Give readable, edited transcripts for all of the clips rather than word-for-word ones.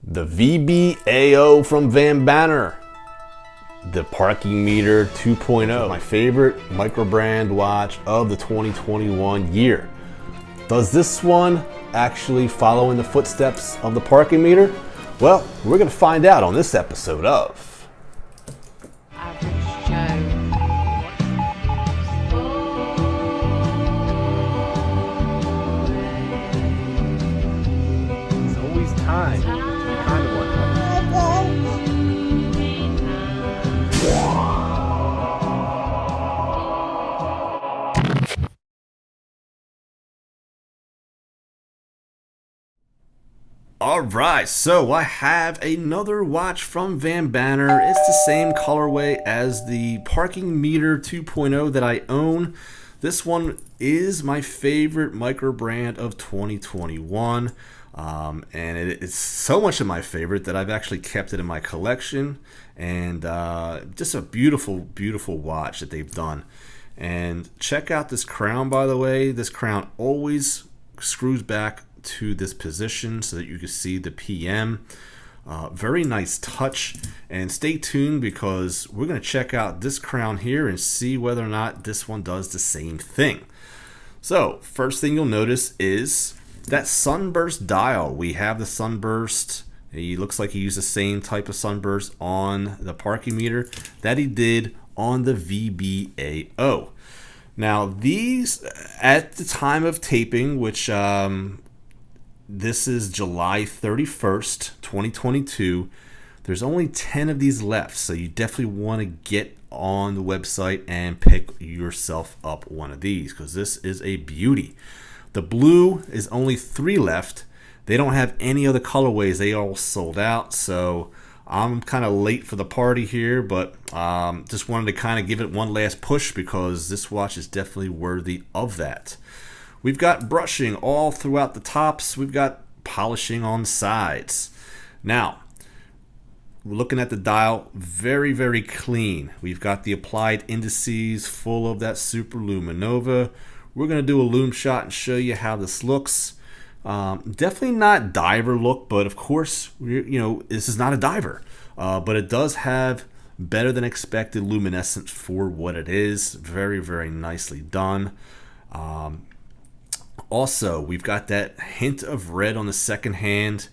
The VBAO from Vanbanner, the parking meter 2.0, my favorite micro brand watch of the 2021 year. Does this one actually follow in the footsteps of the parking meter? Well, we're going to find out on this episode of It's always time. Kind of one. Alright, so I have another watch from Vanbanner. It's the same colorway as the parking meter 2.0 that I own. This one is my favorite micro brand of 2021. And it's so much of my favorite that I've actually kept it in my collection. And just a beautiful, beautiful watch that they've done. And check out this crown, by the way. This crown always screws back to this position so that you can see the PM. Very nice touch, and stay tuned because we're going to check out this crown here and see whether or not this one does the same thing. So first thing you'll notice is that Sunburst Dial. We have the Sunburst. He looks like he used the same type of Sunburst on the parking meter that he did on the VBAO. Now these, at the time of taping, which this is July 31st, 2022. There's only 10 of these left, so you definitely want to get on the website and pick yourself up one of these because this is a beauty. The blue is only 3 left. They don't have any other colorways. They all sold out, so I'm kind of late for the party here, but just wanted to kind of give it one last push because this watch is definitely worthy of that. We've got brushing all throughout the tops. We've got polishing on the sides. Now, we're looking at the dial, very, very clean. We've got the applied indices full of that super luminova. We're going to do a lume shot and show you how this looks. Definitely not diver look, but of course, this is not a diver. But it does have better than expected luminescence for what it is. Very, very nicely done. Also, we've got that hint of red on the second hand,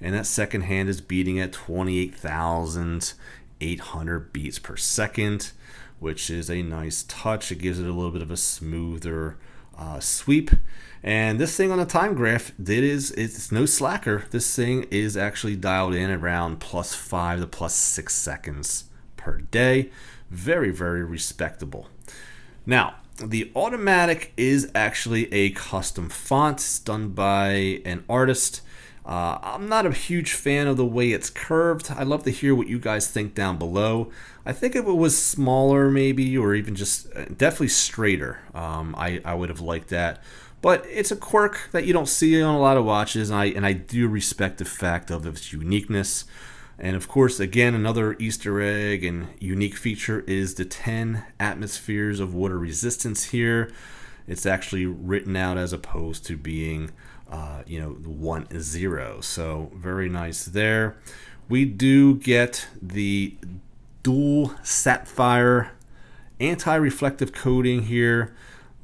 and that second hand is beating at 28,800 beats per second, which is a nice touch. It gives it a little bit of a smoother sweep. And this thing on the time graph, it's no slacker. This thing is actually dialed in around +5 to +6 seconds per day. Very, very respectable. Now, the automatic is actually a custom font. It's done by an artist. I'm not a huge fan of the way it's curved. I'd love to hear what you guys think down below. I think if it was smaller maybe, or even just definitely straighter, I would have liked that. But it's a quirk that you don't see on a lot of watches, and I do respect the fact of its uniqueness. And of course, again, another Easter egg and unique feature is the 10 atmospheres of water resistance here. It's actually written out as opposed to being, 1-0. So very nice there. We do get the dual sapphire anti-reflective coating here.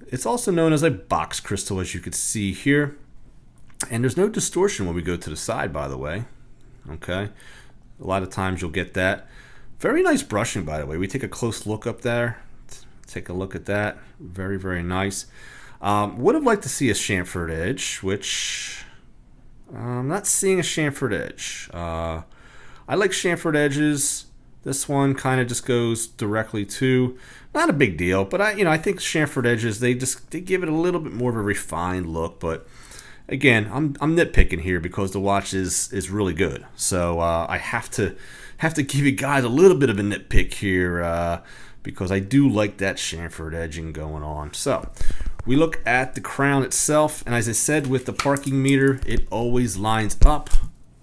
It's also known as a box crystal, as you can see here. And there's no distortion when we go to the side, by the way. Okay. A lot of times you'll get that. Very nice brushing, by the way. We take a close look up there. Take a look at that. Very, very nice. Would have liked to see a chamfered edge, which I'm not seeing a chamfered edge. I like chamfered edges. This one kind of just goes directly to. Not a big deal, but I think chamfered edges, they give it a little bit more of a refined look, but again, I'm nitpicking here because the watch is really good. So I have to give you guys a little bit of a nitpick here because I do like that chamfered edging going on. So we look at the crown itself, and as I said with the parking meter, it always lines up.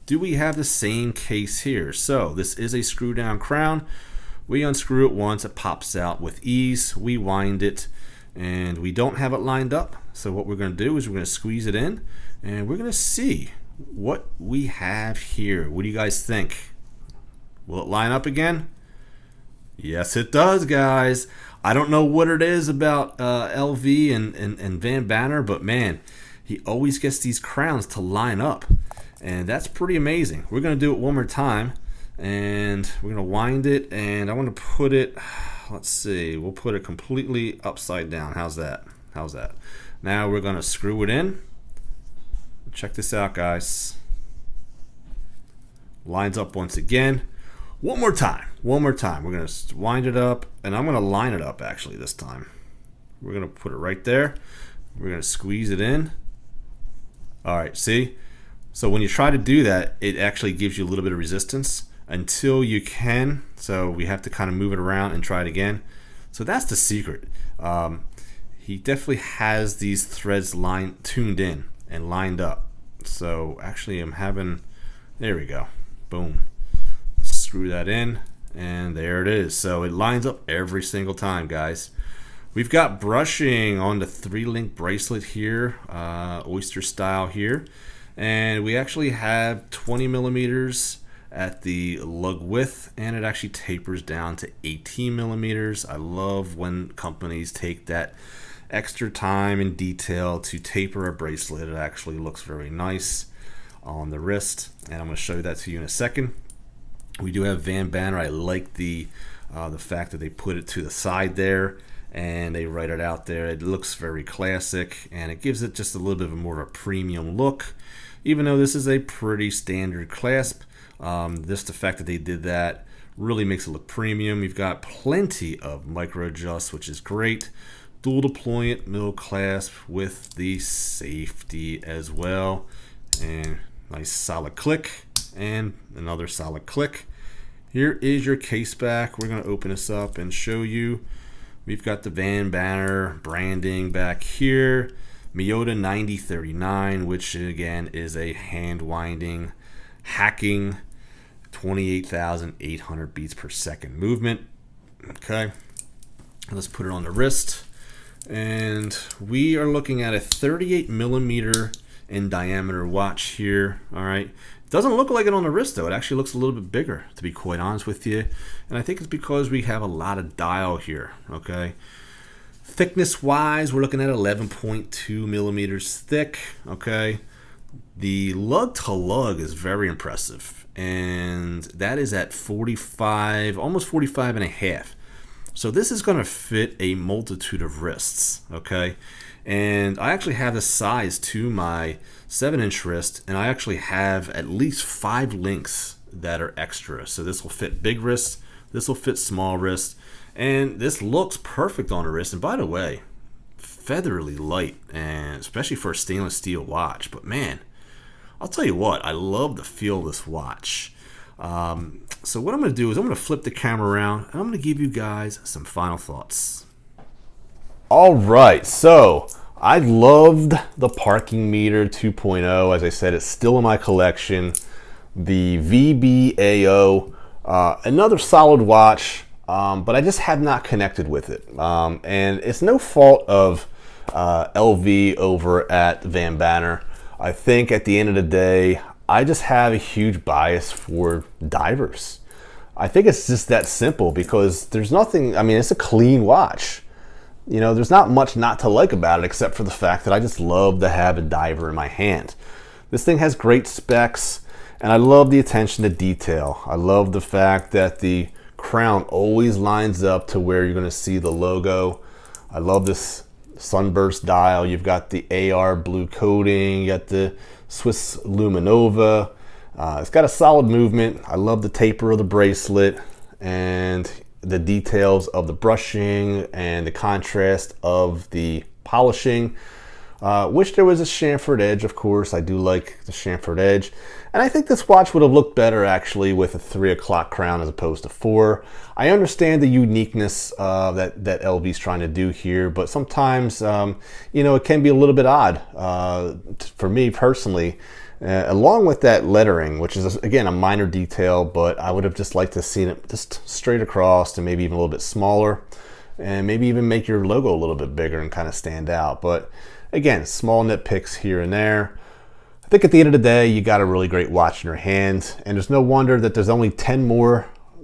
Do we have the same case here? So this is a screw down crown. We unscrew it once, it pops out with ease. We wind it, and we don't have it lined up. So what we're going to do is we're going to squeeze it in, and we're going to see what we have here. What do you guys think? Will it line up again? Yes, it does, guys. I don't know what it is about LV and Vanbanner, but man, he always gets these crowns to line up, and that's pretty amazing. We're going to do it one more time, and we're going to wind it, and I want to put it, let's see, we'll put it completely upside down. How's that? How's that? Now we're going to screw it in. Check this out, guys. Lines up once again. One more time. One more time. We're going to wind it up, and I'm going to line it up actually this time. We're going to put it right there. We're going to squeeze it in. All right, see? So when you try to do that, it actually gives you a little bit of resistance until you can. So we have to kind of move it around and try it again. So that's the secret. He definitely has these threads tuned in and lined up. So actually I'm having, there we go, boom. Screw that in, and there it is. So it lines up every single time, guys. We've got brushing on the 3-link bracelet here, oyster style here. And we actually have 20 millimeters at the lug width, and it actually tapers down to 18 millimeters. I love when companies take that extra time and detail to taper a bracelet. It actually looks very nice on the wrist, and I'm going to show that to you in a second. We do have Vanbanner. I like the fact that they put it to the side there and they write it out there. It looks very classic, and it gives it just a little bit of more of a premium look, even though this is a pretty standard clasp. Just the fact that they did that really makes it look premium. You've got plenty of micro adjusts, which is great. Dual deployment middle clasp with the safety as well, and nice solid click and another solid click. Here is your case back. We're going to open this up and show you. We've got the Vanbanner branding back here, Miyota 9039, which again is a hand winding, hacking 28,800 beats per second movement. Okay, let's put it on the wrist. And we are looking at a 38 millimeter in diameter watch here. All right, it doesn't look like it on the wrist though. It actually looks a little bit bigger, to be quite honest with you. And I think it's because we have a lot of dial here. Okay, thickness wise, we're looking at 11.2 millimeters thick. Okay, the lug to lug is very impressive, and that is at 45, almost 45 and a half. So this is going to fit a multitude of wrists, okay? And I actually have the size to my 7-inch wrist, and I actually have at least 5 links that are extra. So this will fit big wrists, this will fit small wrists, and this looks perfect on a wrist. And by the way, featherly light, and especially for a stainless steel watch. But man, I'll tell you what, I love the feel of this watch. So what I'm going to do is I'm going to flip the camera around, and I'm going to give you guys some final thoughts. All right, so I loved the parking meter 2.0. As I said, it's still in my collection. The VBAO, another solid watch, but I just have not connected with it. And it's no fault of LV over at Vanbanner. I think at the end of the day, I just have a huge bias for divers. I think it's just that simple, because there's nothing, I mean, it's a clean watch. You know, there's not much not to like about it, except for the fact that I just love to have a diver in my hand. This thing has great specs, and I love the attention to detail. I love the fact that the crown always lines up to where you're going to see the logo. I love this Sunburst Dial. You've got the AR blue coating, you got the Swiss Luminova. It's got a solid movement. I love the taper of the bracelet and the details of the brushing and the contrast of the polishing. Wish there was a chamfered edge, of course. I do like the chamfered edge. And I think this watch would have looked better actually with a 3 o'clock crown as opposed to 4. I understand the uniqueness that LV's trying to do here, but sometimes, you know, it can be a little bit odd for me personally. Along with that lettering, which is again a minor detail, but I would have just liked to seen it just straight across and maybe even a little bit smaller, and maybe even make your logo a little bit bigger and kind of stand out. But again, small nitpicks here and there. think at the end of the day, you got a really great watch in your hand, and there's no wonder that there's only 10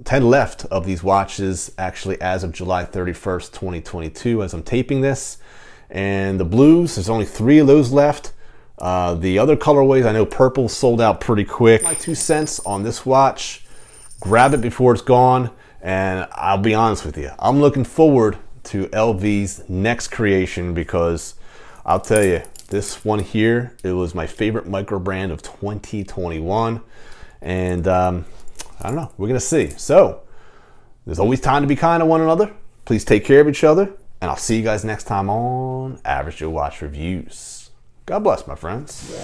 left of these watches actually as of July 31st, 2022 as I'm taping this. And the blues, there's only 3 of those left. The other colorways, I know purple sold out pretty quick. My 2 cents on this watch, grab it before it's gone, and I'll be honest with you, I'm looking forward to LV's next creation, because I'll tell you, this one here, it was my favorite micro brand of 2021, and I don't know, we're gonna see. So there's always time to be kind to one another. Please take care of each other, and I'll see you guys next time on Average Joe Watch Reviews. God bless, my friends.